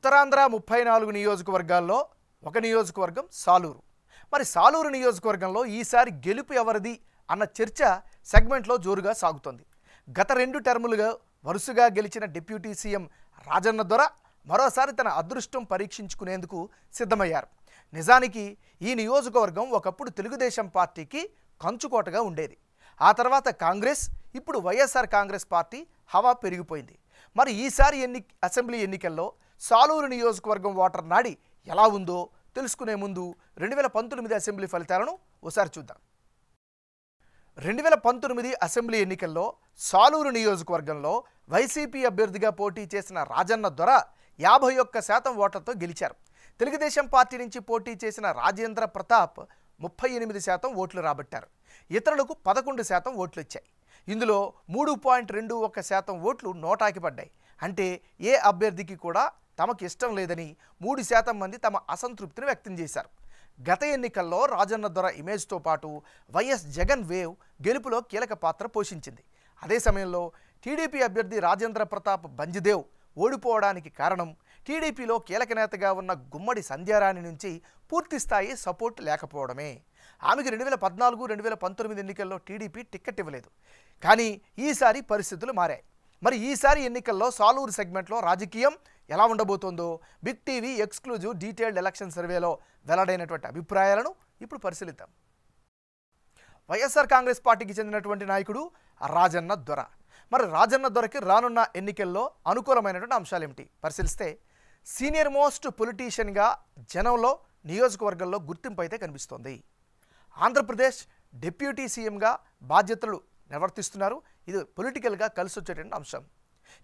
ఉత్తరాంధ్ర 34 నియోజకవర్గాల్లో ఒక నియోజకవర్గం సాలూరు. మరి సాలూరు నియోజకవర్గంలో ఈసారి గెలుపు ఎవరిది అన్న చర్చ సెగ్మెంట్లో జోరుగా సాగుతోంది. గత 2 టర్ములుగా వరుసగా గెలిచిన డిప్యూటీ సీఎం రాజన్న దొర మరోసారి తన అదృష్టం పరీక్షించుకునేందుకు సిద్ధమయ్యారు. నిజానికి ఈ నియోజకవర్గం ఒకప్పుడు తెలుగుదేశం పార్టీకి కంచుకోటగా ఉండేది. ఆ తర్వాత కాంగ్రెస్, ఇప్పుడు వైఎస్ఆర్ కాంగ్రెస్ పార్టీ హవా పెరిగిపోయింది. మరి ఈసారి అసెంబ్లీ ఎన్నికల్లో సాలూరు నియోజకవర్గం ఓటర్ నాడి ఎలా ఉందో తెలుసుకునే ముందు 2019 అసెంబ్లీ ఫలితాలను ఒకసారి చూద్దాం. 2019 అసెంబ్లీ ఎన్నికల్లో సాలూరు నియోజకవర్గంలో వైసీపీ అభ్యర్థిగా పోటీ చేసిన రాజన్న దొర 51% ఓట్లతో గెలిచారు. తెలుగుదేశం పార్టీ నుంచి పోటీ చేసిన రాజేంద్ర ప్రతాప్ 38% ఓట్లు రాబట్టారు. ఇతరులకు 11% ఓట్లు వచ్చాయి. ఇందులో 3.21% ఓట్లు నోటాకి పడ్డాయి. అంటే ఏ అభ్యర్థికి కూడా తమకు ఇష్టం లేదని 3% మంది తమ అసంతృప్తిని వ్యక్తం చేశారు. గత ఎన్నికల్లో రాజన్న దొర ఇమేజ్తో పాటు వైఎస్ జగన్ వేవ్ గెలుపులో కీలక పాత్ర పోషించింది. అదే సమయంలో టీడీపీ అభ్యర్థి రాజేంద్ర ప్రతాప్ బంజిదేవ్ ఓడిపోవడానికి కారణం టీడీపీలో కీలక నేతగా ఉన్న గుమ్మడి సంధ్యారాణి నుంచి పూర్తిస్థాయి సపోర్ట్ లేకపోవడమే. ఆమెకు 2014, 2019 ఎన్నికల్లో టీడీపీ టిక్కెట్ ఇవ్వలేదు. కానీ ఈసారి పరిస్థితులు మారాయి. మరి ఈసారి ఎన్నికల్లో సాలూరు సెగ్మెంట్లో రాజకీయం ఎలా ఉండబోతోందో big TV exclusive detailed election సర్వేలో వెల్లడైనటువంటి అభిప్రాయాలను ఇప్పుడు పరిశీలిద్దాం. వైఎస్ఆర్ కాంగ్రెస్ పార్టీకి చెందినటువంటి నాయకుడు రాజన్న దొర. మరి రాజన్న దొరకి రానున్న ఎన్నికల్లో అనుకూలమైనటువంటి అంశాలు ఏమిటి పరిశీలిస్తే, సీనియర్ మోస్ట్ పొలిటీషియన్గా జనంలో నియోజకవర్గంలో గుర్తింపు అయితే కనిపిస్తోంది. ఆంధ్రప్రదేశ్ డిప్యూటీ సీఎంగా బాధ్యతలు నిర్వర్తిస్తున్నారు. ఇది పొలిటికల్గా కలిసి వచ్చేటువంటి అంశం.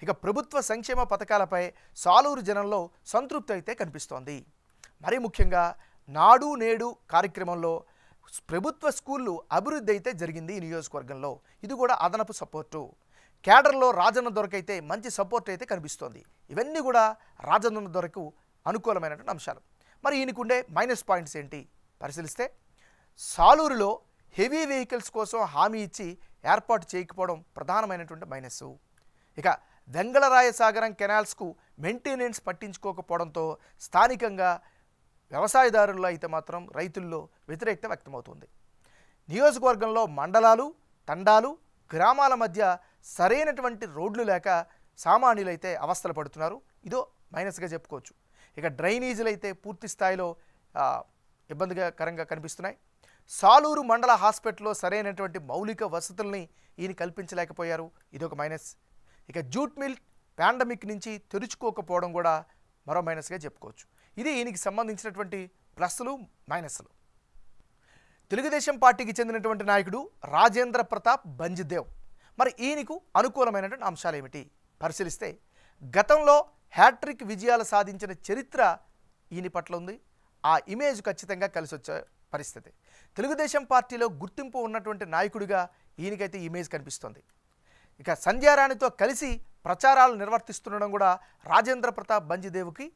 ఇక ప్రభుత్వ సంక్షేమ పథకాలపై సాలూరు జనంలో సంతృప్తి అయితే కనిపిస్తోంది. మరీ ముఖ్యంగా నాడు నేడు కార్యక్రమంలో ప్రభుత్వ స్కూళ్ళు అభివృద్ధి అయితే జరిగింది ఈ నియోజకవర్గంలో. ఇది కూడా అదనపు సపోర్టు. క్యాడర్లో రాజన్న దొరకైతే మంచి సపోర్ట్ అయితే కనిపిస్తోంది. ఇవన్నీ కూడా రాజన్న దొరకు అనుకూలమైనటువంటి అంశాలు. మరి ఈయనకుండే మైనస్ పాయింట్స్ ఏంటి పరిశీలిస్తే, సాలూరులో హెవీ వెహికల్స్ కోసం హామీ ఇచ్చి ఏర్పాటు చేయకపోవడం ప్రధానమైనటువంటి మైనస్. ఇక వెంగళరాయ సాగరం కెనాల్స్కు మెయింటెనెన్స్ పట్టించుకోకపోవడంతో స్థానికంగా వ్యవసాయదారుల్లో అయితే మాత్రం రైతుల్లో వ్యతిరేకత వ్యక్తమవుతుంది. నియోజకవర్గంలో మండలాలు, తండాలు, గ్రామాల మధ్య సరైనటువంటి రోడ్లు లేక సామాన్యులైతే అవస్థలు పడుతున్నారు. ఇదో మైనస్గా చెప్పుకోవచ్చు. ఇక డ్రైనేజీలు అయితే పూర్తి స్థాయిలో ఇబ్బందికరంగా కనిపిస్తున్నాయి. సాలూరు మండల హాస్పిటల్లో సరైనటువంటి మౌలిక వసతుల్ని ఈయన కల్పించలేకపోయారు. ఇదొక మైనస్. ఇక జూట్ మిల్ పాండమిక్ నుంచి తెరుచుకోకపోవడం కూడా మరో మైనస్గా చెప్పుకోవచ్చు. ఇది ఈయనకి సంబంధించినటువంటి ప్లస్లు, మైనస్లు. తెలుగుదేశం పార్టీకి చెందినటువంటి నాయకుడు రాజేంద్ర ప్రతాప్ బంజిదేవ్. మరి ఈయనకు అనుకూలమైనటువంటి అంశాలు ఏమిటి పరిశీలిస్తే, గతంలో హ్యాట్రిక్ విజయాలు సాధించిన చరిత్ర ఈయన పట్ల ఉంది. ఆ ఇమేజ్ ఖచ్చితంగా కలిసి వచ్చే పరిస్థితి. తెలుగుదేశం పార్టీలో గుర్తింపు ఉన్నటువంటి నాయకుడిగా ఈయనకైతే ఇమేజ్ కనిపిస్తుంది. ఇక సంధ్యారాణితో కలిసి ప్రచారాలు నిర్వర్తిస్తుండడం కూడా రాజేంద్ర ప్రతాప్ బంజిదేవ్కి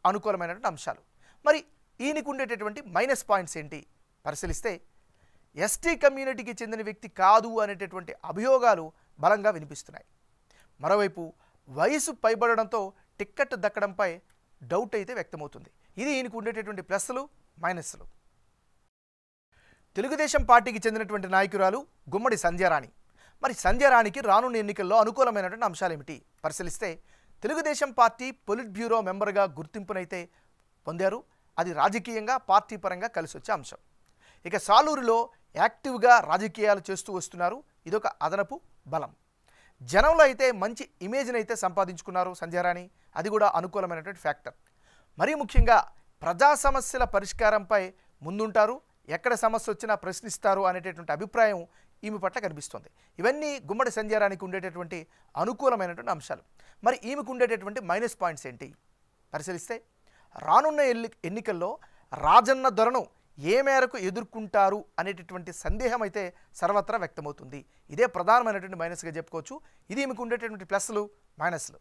అనుకూలమైనటువంటి అంశాలు. మరి ఈయనకు ఉండేటటువంటి మైనస్ పాయింట్స్ ఏంటి పరిశీలిస్తే, ఎస్టీ కమ్యూనిటీకి చెందిన వ్యక్తి కాదు అనేటటువంటి అభియోగాలు బలంగా వినిపిస్తున్నాయి. మరోవైపు వయసు పైబడడంతో టిక్కెట్ దక్కడంపై డౌట్ అయితే వ్యక్తమవుతుంది. ఇది ఈయనకు ఉండేటటువంటి ప్లస్లు, మైనస్లు. తెలుగుదేశం పార్టీకి చెందినటువంటి నాయకురాలు గుమ్మడి సంధ్యారాణి. మరి సంధ్యారాణికి రానున్న ఎన్నికల్లో అనుకూలమైనటువంటి అంశాలు ఏమిటి పరిశీలిస్తే, తెలుగుదేశం పార్టీ పొలిట్ బ్యూరో మెంబర్గా గుర్తింపునైతే పొందారు. అది రాజకీయంగా పార్టీ పరంగా కలిసి వచ్చే అంశం. ఇక సాలూరులో యాక్టివ్గా రాజకీయాలు చేస్తూ వస్తున్నారు. ఇదొక అదనపు బలం. జనంలో అయితే మంచి ఇమేజ్ని అయితే సంపాదించుకున్నారు సంధ్యారాణి. అది కూడా అనుకూలమైనటువంటి ఫ్యాక్టర్. మరీ ముఖ్యంగా ప్రజా సమస్యల పరిష్కారంపై ముందుంటారు. ఎక్కడ సమస్య వచ్చినా ప్రశ్నిస్తారు అనేటటువంటి అభిప్రాయం ఈమె పట్ల కనిపిస్తుంది. ఇవన్నీ గుమ్మడి సంధ్యారానికి ఉండేటటువంటి అనుకూలమైనటువంటి అంశాలు. మరి ఈమెకు ఉండేటటువంటి మైనస్ పాయింట్స్ ఏంటి పరిశీలిస్తే, రానున్న ఎన్నికల్లో రాజన్న దొరను ఏ మేరకు ఎదుర్కొంటారు అనేటటువంటి సందేహం అయితే సర్వత్రా వ్యక్తమవుతుంది. ఇదే ప్రధానమైనటువంటి మైనస్గా చెప్పుకోవచ్చు. ఇది ఈమెకు ఉండేటటువంటి ప్లస్లు, మైనస్లు.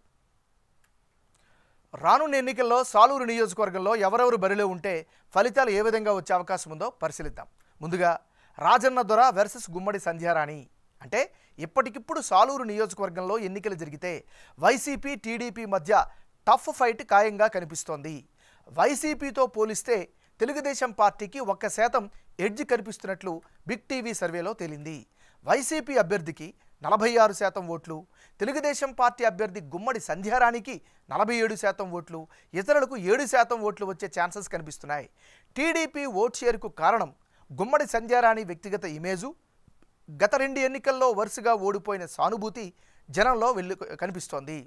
రానున్న ఎన్నికల్లో సాలూరు నియోజకవర్గంలో ఎవరెవరు బరిలో ఉంటే ఫలితాలు ఏ విధంగా వచ్చే అవకాశం ఉందో పరిశీలిద్దాం. ముందుగా రాజన్న దొర వర్సెస్ గుమ్మడి సంధ్యారాణి. అంటే ఇప్పటికిప్పుడు సాలూరు నియోజకవర్గంలో ఎన్నికలు జరిగితే వైసీపీ, టీడీపీ మధ్య టఫ్ ఫైట్ ఖాయంగా కనిపిస్తోంది. వైసీపీతో పోలిస్తే తెలుగుదేశం పార్టీకి 1% ఎడ్జ్ కనిపిస్తున్నట్లు బిగ్ టీవీ సర్వేలో తేలింది. వైసీపీ అభ్యర్థికి 46% ఓట్లు, తెలుగుదేశం పార్టీ అభ్యర్థి గుమ్మడి సంధ్యారాణికి 47% ఓట్లు, ఇతరులకు 7% ఓట్లు వచ్చే ఛాన్సెస్ కనిపిస్తున్నాయి. టీడీపీ ఓట్ షేర్కు కారణం గుమ్మడి సంధ్యారాణి వ్యక్తిగత ఇమేజు, గత 2 ఎన్నికల్లో వరుసగా ఓడిపోయిన సానుభూతి జనంలో కనిపిస్తోంది.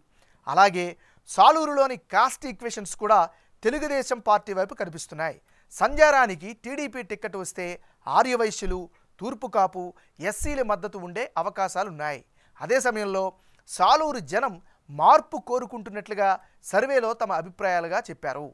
అలాగే సాలూరులోని కాస్ట్ ఈక్వేషన్స్ కూడా తెలుగుదేశం పార్టీ వైపు కనిపిస్తున్నాయి. సంధ్యారాణికి టీడీపీ టిక్కెట్ వస్తే ఆర్యవైశ్యులు, తూర్పు కాపు, ఎస్సీల మద్దతు ఉండే అవకాశాలున్నాయి. అదే సమయంలో సాలూరు జనం మార్పు కోరుకుంటున్నట్లుగా సర్వేలో తమ అభిప్రాయాలుగా చెప్పారు.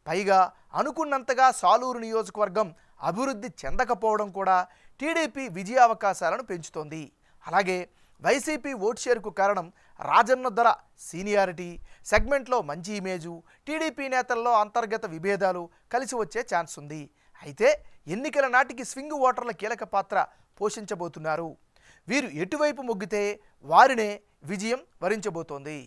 పైగా అనుకున్నంతగా సాలూరు నియోజకవర్గం అభివృద్ధి చెందకపోవడం కూడా టీడీపీ విజయావకాశాలను పెంచుతోంది. అలాగే వైసీపీ ఓట్ షేర్కు కారణం రాజన్న దొర సీనియారిటీ, సెగ్మెంట్లో మంచి ఇమేజు, టీడీపీ నేతల్లో అంతర్గత విభేదాలు కలిసి వచ్చే ఛాన్స్ ఉంది. అయితే ఎన్నికల నాటికి స్వింగ్ ఓటర్ల కీలక పాత్ర పోషించబోతున్నారు. వీరు ఎటువైపు మొగ్గితే వారినే విజయం వరించబోతోంది.